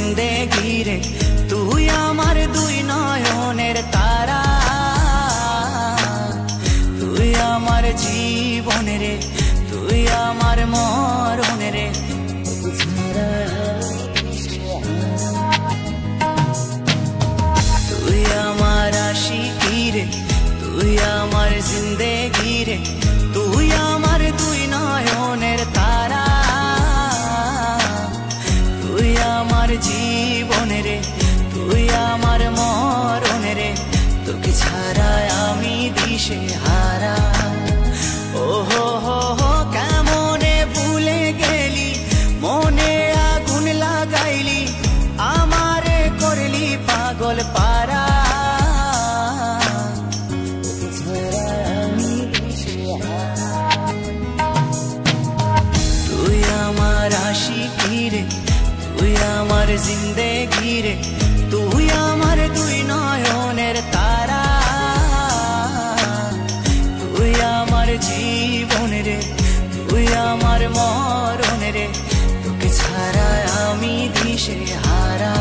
जिंदगी रे তুই আমার দুই নয়নের তারা তুই আমার জীবন রে তুই আমার মরণ রে তুই আমার আশিকি রে তুই আমার জিন্দেগি রে তুই আমার দুই নয়নের তারা তুই আমার জীবন রে তুই আমার মরণ রে তোকে ছাড়া আমি দিশে হারা ও হো হো হো কেমনে ভুলে গেলি মনে আগুন লাগাইলি আমারে করলি পাগল পারা তুই আমার আশিকি রে তুই আমার জিন্দেগি রে তুই আমার দুই নয়নের তারা তুই আমার জীবন রে তুই আমার মরণ রে তোকে ছাড়া আমি দিশে হারা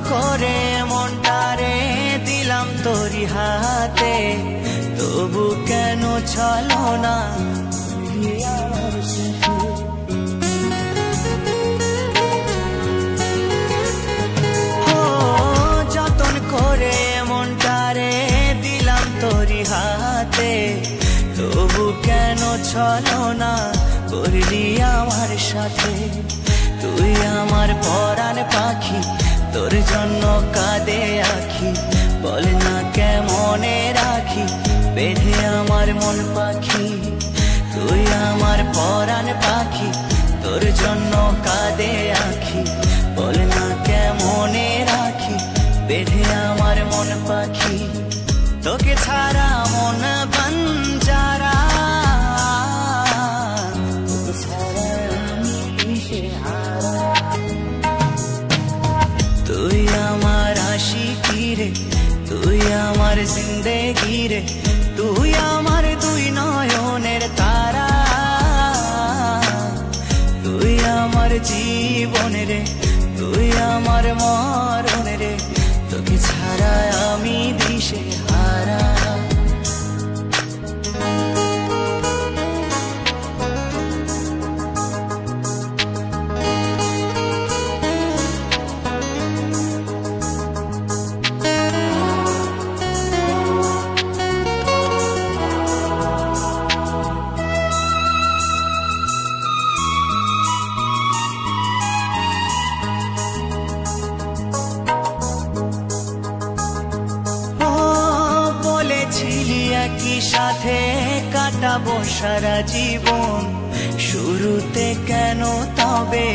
করে মনটারে দিলাম তোরি হাতে তবু কেন চলো না যতন করে মনটারে দিলাম তোরি হাতে তবু কেন চলো না করলি আমার সাথে তুই আমার পরাণ পাখি তোর জন্য কাঁদে আখি বল না কেমনে রাখি বেঁধে আমার মন পাখি তুই আমার পরাণ পাখি তোর জন্য কাঁদে আখি বল না কেমনে রাখি বেঁধে আমার মন পাখি তোকে ছাড়া মন বাঞ্জারা তুই আমার আশিকি রে তুই আমার জিন্দেগি রে তুই আমার দুই নয়নের তারা তুই আমার জীবন রে তুই আমার মরণ রে তোকে ছাড়া আমি দিশে হারা একই সাথে কাটাবো সারা জীবন শুরুতে কেন তবে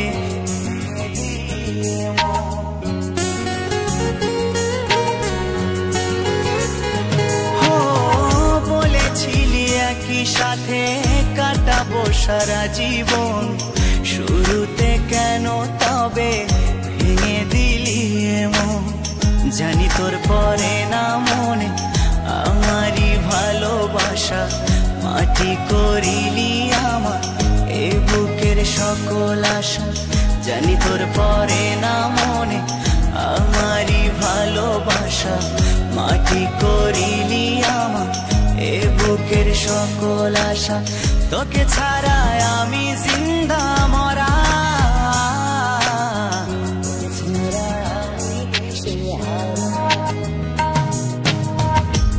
বলেছিলি একই সাথে কাটাবো সারা জীবন শুরুতে কেন তবে ভেঙে দিলি এমন জানি তোর পরে না মনে আমারি ভালোবাসা মাটি করিলি আমার এ বুকের সকল আশা জানি তোর পরে না মনে আমারি ভালোবাসা মাটি করিলি আমার এ বুকের সকল আশা তোকে ছাড়া আমি জিন্দা মরা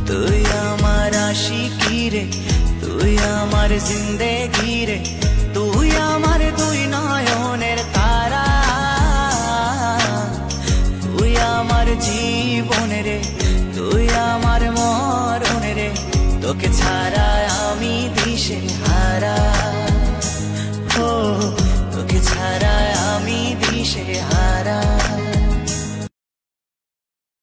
তুই আমার আশিকি রে তুই আমার জিন্দেগি রে তুই আমার দুই নয়নের তারা তুই আমার জীবন রে